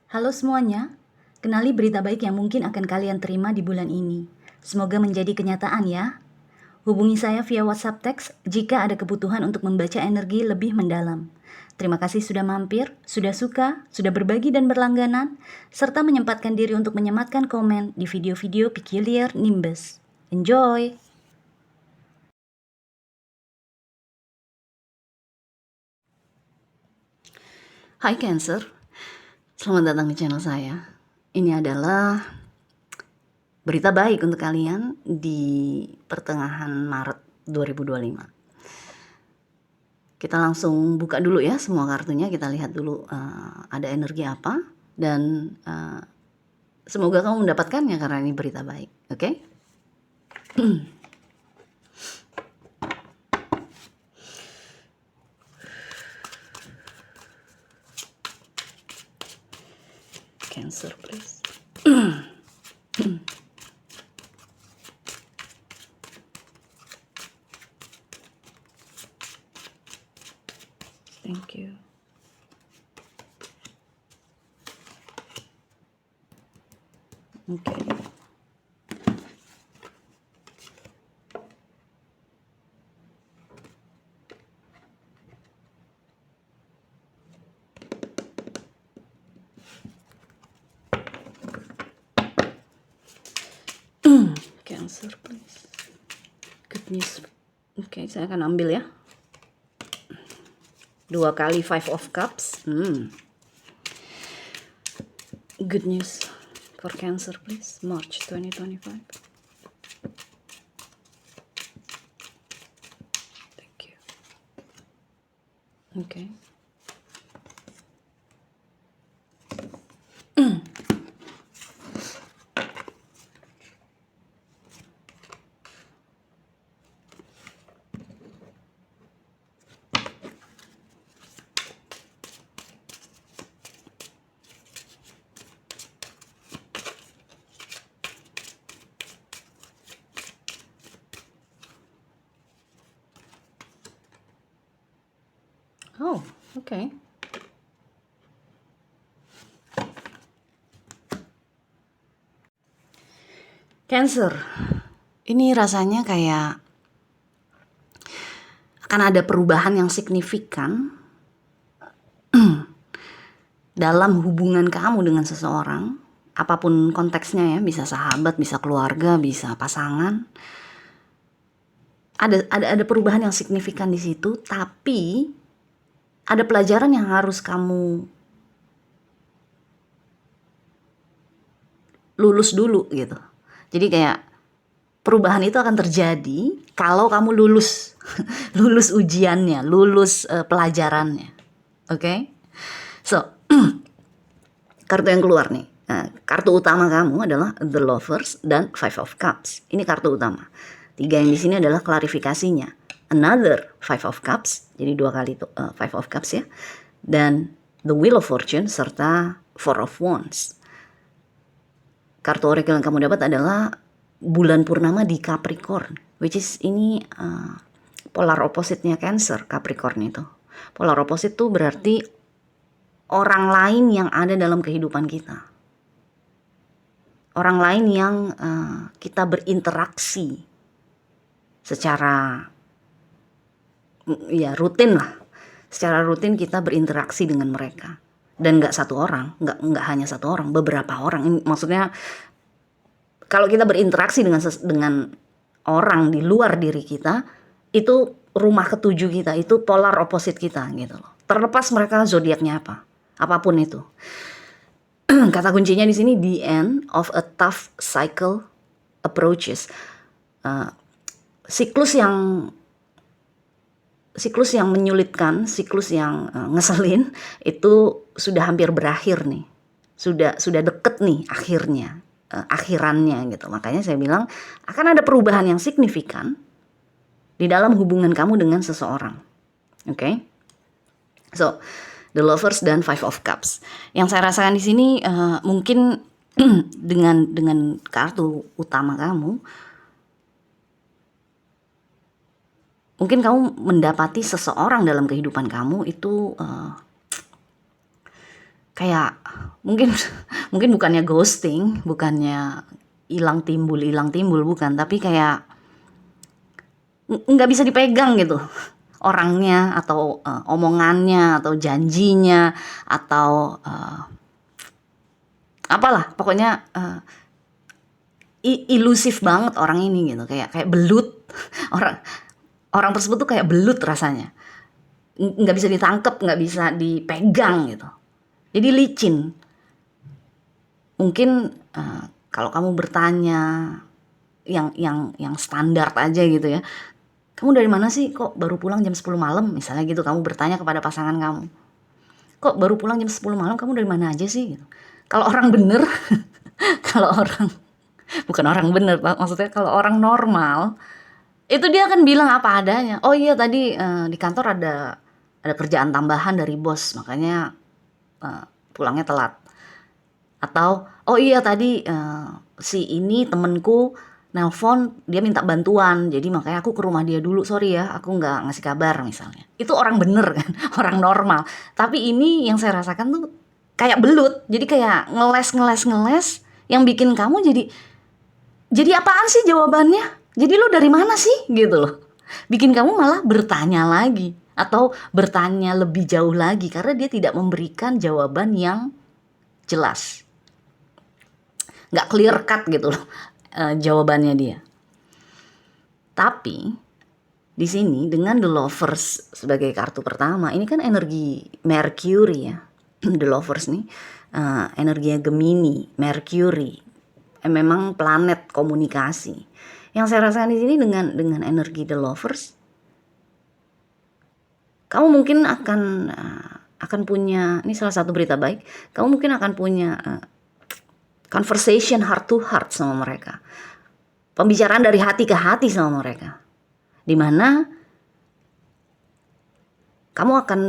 Halo semuanya, kenali berita baik yang mungkin akan kalian terima di bulan ini. Semoga menjadi kenyataan ya. Hubungi saya via WhatsApp teks jika ada kebutuhan untuk membaca energi lebih mendalam. Terima kasih sudah mampir, sudah suka, sudah berbagi dan berlangganan, serta menyempatkan diri untuk menyematkan komen di video-video Peculiar Nimbus. Enjoy! Hai Cancer, selamat datang di channel saya. Ini adalah berita baik untuk kalian di pertengahan Maret 2025. Kita langsung buka dulu ya semua kartunya, kita lihat dulu ada energi apa, dan semoga kamu mendapatkannya karena ini berita baik, oke? Cancer please. Thank you. Okay. Cancer please. Good news. Oke, saya akan ambil ya. 2 kali 5 of Cups. Good news for Cancer please, March 2025. Thank you. Okay. Oh, okay. Cancer, ini rasanya kayak akan ada perubahan yang signifikan dalam hubungan kamu dengan seseorang, apapun konteksnya ya, bisa sahabat, bisa keluarga, bisa pasangan. Ada perubahan yang signifikan di situ, tapi ada pelajaran yang harus kamu lulus dulu gitu. Jadi kayak perubahan itu akan terjadi kalau kamu lulus lulus ujiannya, lulus pelajarannya. Oke? So, kartu yang keluar nih. Nah, kartu utama kamu adalah The Lovers dan Five of Cups. Ini kartu utama. 3 yang di sini adalah klarifikasinya. Another Five of Cups, jadi 2 kali Five of Cups ya. Dan The Wheel of Fortune serta Four of Wands. Kartu oracle yang kamu dapat adalah bulan purnama di Capricorn, which is ini polar opposite-nya Cancer, Capricorn itu. Polar opposite itu berarti orang lain yang ada dalam kehidupan kita. Orang lain yang kita berinteraksi secara ya rutin lah. Secara rutin kita berinteraksi dengan mereka. Dan nggak satu orang, nggak hanya satu orang, beberapa orang. Ini maksudnya kalau kita berinteraksi dengan orang di luar diri kita, itu rumah ketujuh kita, itu polar opposite kita gitu loh. Terlepas mereka zodiaknya apa, apapun itu. Kata kuncinya di sini, the end of a tough cycle approaches. Siklus yang menyulitkan, siklus yang ngeselin itu sudah hampir berakhir nih. Sudah deket nih akhirnya, akhirannya gitu. Makanya saya bilang akan ada perubahan yang signifikan di dalam hubungan kamu dengan seseorang. Oke? So, The Lovers dan Five of Cups. Yang saya rasakan di sini mungkin dengan kartu utama kamu, mungkin kamu mendapati seseorang dalam kehidupan kamu itu kayak mungkin mungkin bukannya ghosting, bukannya hilang timbul, bukan, tapi kayak nggak bisa dipegang gitu orangnya atau omongannya atau janjinya atau apalah pokoknya ilusif banget orang ini gitu, kayak belut. orang orang tersebut tuh kayak belut rasanya, nggak bisa ditangkep, nggak bisa dipegang gitu, jadi licin. Mungkin kalau kamu bertanya yang standar aja gitu ya, kamu dari mana sih, kok baru pulang jam 10 malam misalnya gitu, kamu bertanya kepada pasangan kamu, kok baru pulang jam 10 malam, kamu dari mana aja sih gitu. Kalau orang bener kalau orang bukan orang bener maksudnya, kalau orang normal itu dia akan bilang apa adanya. Oh iya tadi di kantor ada kerjaan tambahan dari bos, makanya pulangnya telat. Atau oh iya tadi si ini temenku nelpon, dia minta bantuan, jadi makanya aku ke rumah dia dulu, sorry ya aku nggak ngasih kabar misalnya. Itu orang bener kan, orang normal. Tapi ini yang saya rasakan tuh kayak belut, jadi kayak ngeles yang bikin kamu jadi apaan sih jawabannya, jadi lo dari mana sih gitu loh, bikin kamu malah bertanya lagi atau bertanya lebih jauh lagi karena dia tidak memberikan jawaban yang jelas, nggak clear cut gitu loh jawabannya dia. Tapi di sini dengan The Lovers sebagai kartu pertama, ini kan energi Mercury ya. The Lovers nih energinya Gemini, Mercury, memang planet komunikasi. Yang saya rasakan di sini dengan energi The Lovers, kamu mungkin akan punya, ini salah satu berita baik, kamu mungkin akan punya conversation heart to heart sama mereka, pembicaraan dari hati ke hati sama mereka, dimana kamu akan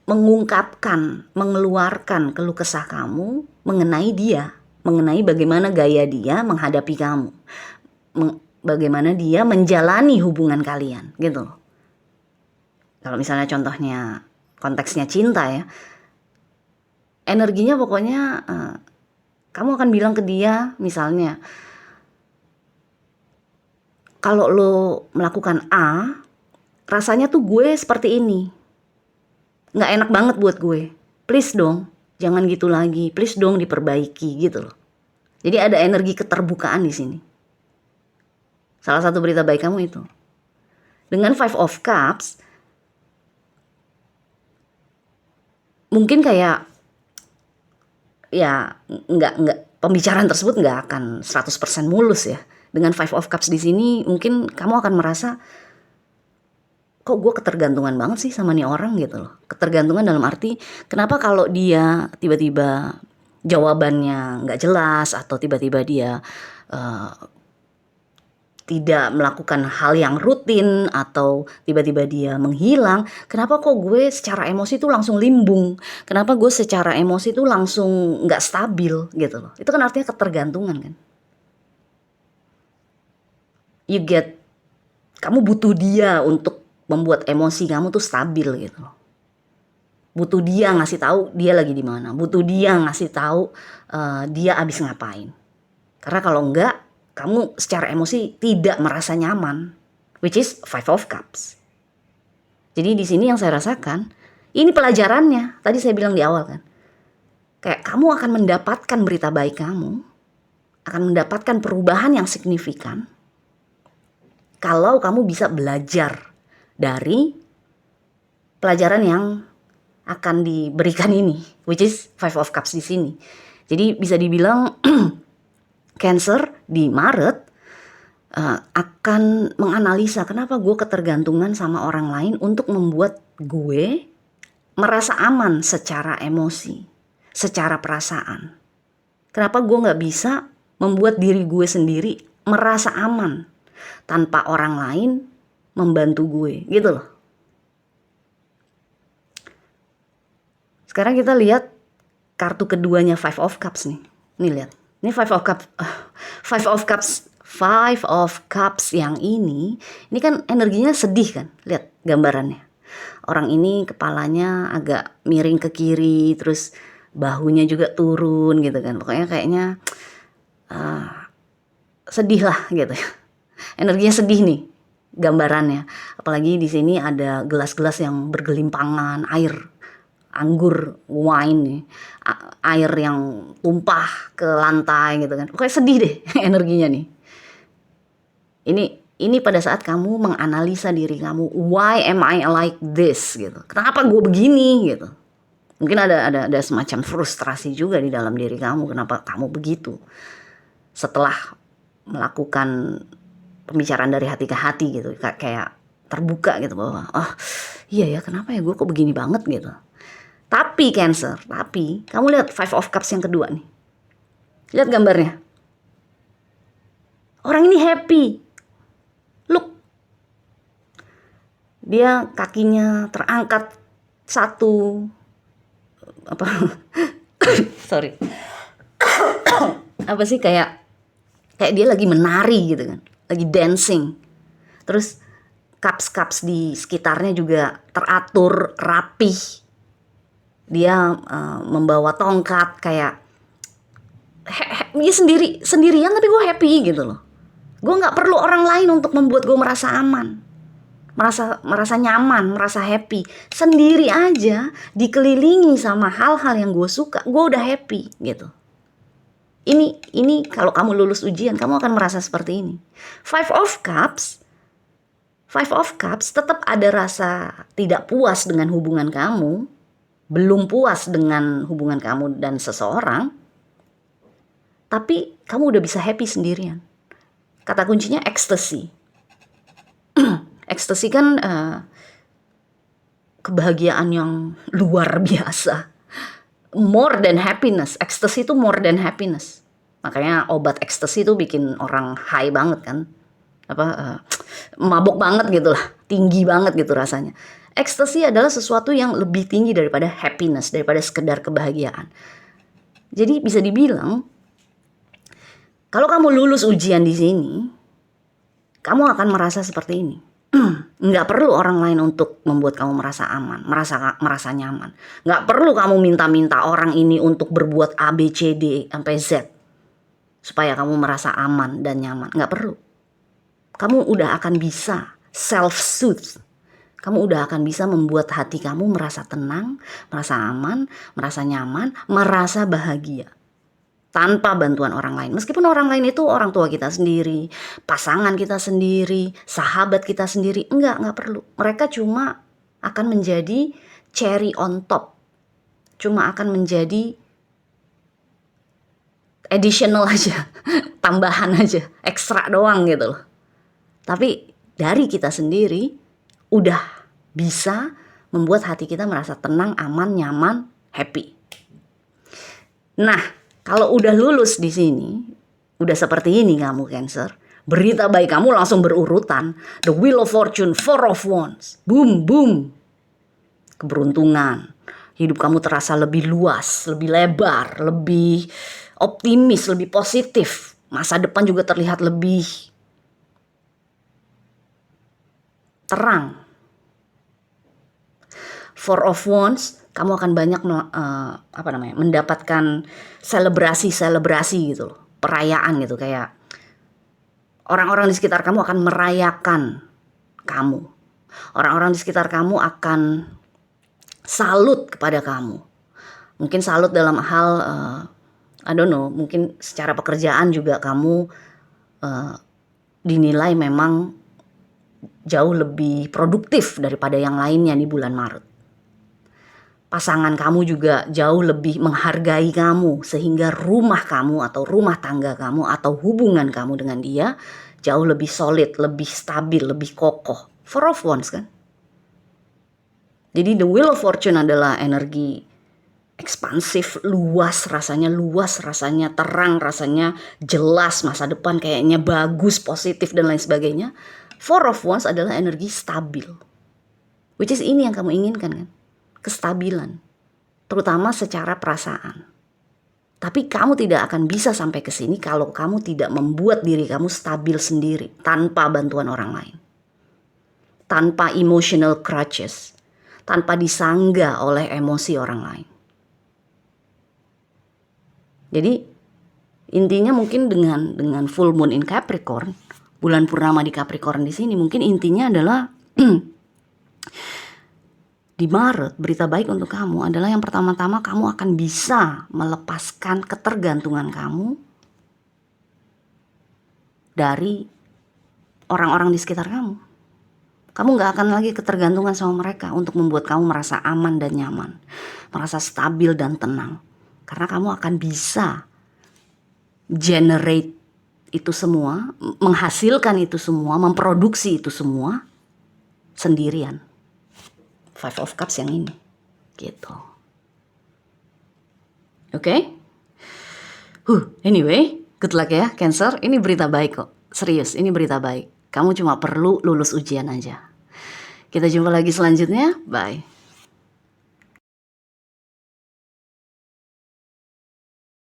mengungkapkan, mengeluarkan keluh kesah kamu mengenai dia, mengenai bagaimana gaya dia menghadapi kamu, bagaimana dia menjalani hubungan kalian gitu loh. Kalau misalnya contohnya konteksnya cinta ya, energinya pokoknya kamu akan bilang ke dia misalnya, kalau lo melakukan A, rasanya tuh gue seperti ini, nggak enak banget buat gue, please dong jangan gitu lagi, please dong diperbaiki gitu loh. Jadi ada energi keterbukaan di sini. Salah satu berita baik kamu itu. Dengan Five of Cups, mungkin kayak ya nggak pembicaraan tersebut nggak akan 100% mulus ya. Dengan Five of Cups di sini mungkin kamu akan merasa, kok gue ketergantungan banget sih sama nih orang gitu loh. Ketergantungan dalam arti, kenapa kalau dia tiba-tiba jawabannya nggak jelas, atau tiba-tiba dia tidak melakukan hal yang rutin, atau tiba-tiba dia menghilang, kenapa kok gue secara emosi tuh langsung limbung, kenapa gue secara emosi tuh langsung nggak stabil gitu loh. Itu kan artinya ketergantungan kan. Kamu butuh dia untuk membuat emosi kamu tuh stabil gitu loh. Butuh dia ngasih tahu dia lagi di mana, butuh dia ngasih tahu dia abis ngapain. Karena kalau enggak, kamu secara emosi tidak merasa nyaman, which is Five of Cups. Jadi di sini yang saya rasakan, ini pelajarannya. Tadi saya bilang di awal kan, kayak kamu akan mendapatkan berita baik, kamu akan mendapatkan perubahan yang signifikan kalau kamu bisa belajar dari pelajaran yang akan diberikan ini, which is Five of Cups di sini. Jadi bisa dibilang Cancer di Maret akan menganalisa kenapa gue ketergantungan sama orang lain untuk membuat gue merasa aman secara emosi, secara perasaan. Kenapa gue gak bisa membuat diri gue sendiri merasa aman tanpa orang lain membantu gue gitu loh. Sekarang kita lihat kartu keduanya Five of Cups nih. Nih lihat. Ini Five of Cups yang ini kan energinya sedih kan. Lihat gambarannya. Orang ini kepalanya agak miring ke kiri, terus bahunya juga turun gitu kan. Pokoknya kayaknya sedih lah gitu ya. Energinya sedih nih gambarannya. Apalagi di sini ada gelas-gelas yang bergelimpangan air, anggur, wine nih, air yang tumpah ke lantai gitu kan. Pokoknya sedih deh energinya nih. Ini pada saat kamu menganalisa diri kamu, why am I like this gitu. Kenapa gue begini gitu. Mungkin ada semacam frustrasi juga di dalam diri kamu, kenapa kamu begitu. Setelah melakukan pembicaraan dari hati ke hati gitu, kayak terbuka gitu bahwa oh iya ya, kenapa ya gue kok begini banget gitu. Tapi Cancer, kamu lihat Five of Cups yang kedua nih. Lihat gambarnya. Orang ini happy. Look. Dia kakinya terangkat satu. Apa? Sorry. Apa sih, kayak dia lagi menari gitu kan. Lagi dancing. Terus cups di sekitarnya juga teratur, rapih. Dia membawa tongkat kayak dia sendirian tapi gue happy gitu loh. Gue nggak perlu orang lain untuk membuat gue merasa aman, merasa nyaman, merasa happy. Sendiri aja dikelilingi sama hal-hal yang gue suka, gue udah happy gitu. Ini kalau kamu lulus ujian, kamu akan merasa seperti ini. Five of Cups tetap ada rasa tidak puas dengan hubungan kamu, belum puas dengan hubungan kamu dan seseorang, tapi kamu udah bisa happy sendirian. Kata kuncinya ecstasy. Ecstasy kan kebahagiaan yang luar biasa. More than happiness. Ecstasy itu more than happiness. Makanya obat ecstasy itu bikin orang high banget kan. Mabok banget gitu lah. Tinggi banget gitu rasanya. Ecstasy adalah sesuatu yang lebih tinggi daripada happiness, daripada sekedar kebahagiaan. Jadi bisa dibilang, kalau kamu lulus ujian di sini, kamu akan merasa seperti ini. Nggak perlu orang lain untuk membuat kamu merasa aman, merasa nyaman. Nggak perlu kamu minta-minta orang ini untuk berbuat A, B, C, D, sampai Z. Supaya kamu merasa aman dan nyaman. Nggak perlu. Kamu udah akan bisa self-soothe. Kamu udah akan bisa membuat hati kamu merasa tenang, merasa aman, merasa nyaman, merasa bahagia. Tanpa bantuan orang lain. Meskipun orang lain itu orang tua kita sendiri, pasangan kita sendiri, sahabat kita sendiri. Enggak perlu. Mereka cuma akan menjadi cherry on top. Cuma akan menjadi additional aja. Tambahan aja. Ekstra doang gitu loh. Tapi dari kita sendiri udah bisa membuat hati kita merasa tenang, aman, nyaman, happy. Nah, kalau udah lulus di sini, udah seperti ini kamu Cancer. Berita baik kamu langsung berurutan. The Wheel of Fortune, Four of Wands. Boom, boom. Keberuntungan. Hidup kamu terasa lebih luas, lebih lebar, lebih optimis, lebih positif. Masa depan juga terlihat lebih terang. Four of Wands, kamu akan banyak mendapatkan selebrasi gitu loh, perayaan gitu, kayak orang-orang di sekitar kamu akan merayakan kamu. Orang-orang di sekitar kamu akan salut kepada kamu. Mungkin salut dalam hal mungkin secara pekerjaan juga kamu dinilai memang jauh lebih produktif daripada yang lainnya di bulan Maret. Pasangan kamu juga jauh lebih menghargai kamu, sehingga rumah kamu atau rumah tangga kamu atau hubungan kamu dengan dia jauh lebih solid, lebih stabil, lebih kokoh. Four of Wands kan. Jadi the Wheel of Fortune adalah energi ekspansif, luas rasanya terang, rasanya jelas, masa depan kayaknya bagus, positif dan lain sebagainya. Four of Wands adalah energi stabil. Which is ini yang kamu inginkan kan? Kestabilan, terutama secara perasaan. Tapi kamu tidak akan bisa sampai ke sini kalau kamu tidak membuat diri kamu stabil sendiri tanpa bantuan orang lain. Tanpa emotional crutches, tanpa disanggah oleh emosi orang lain. Jadi intinya mungkin dengan full moon in Capricorn, bulan purnama di Capricorn di sini, mungkin intinya adalah di Maret berita baik untuk kamu adalah yang pertama-tama kamu akan bisa melepaskan ketergantungan kamu dari orang-orang di sekitar kamu. Kamu gak akan lagi ketergantungan sama mereka untuk membuat kamu merasa aman dan nyaman, merasa stabil dan tenang. Karena kamu akan bisa generate itu semua, menghasilkan itu semua, memproduksi itu semua sendirian. Five of Cups yang ini, gitu. Oke? Anyway, good luck ya Cancer. Ini berita baik kok. Serius, ini berita baik. Kamu cuma perlu lulus ujian aja. Kita jumpa lagi selanjutnya. Bye.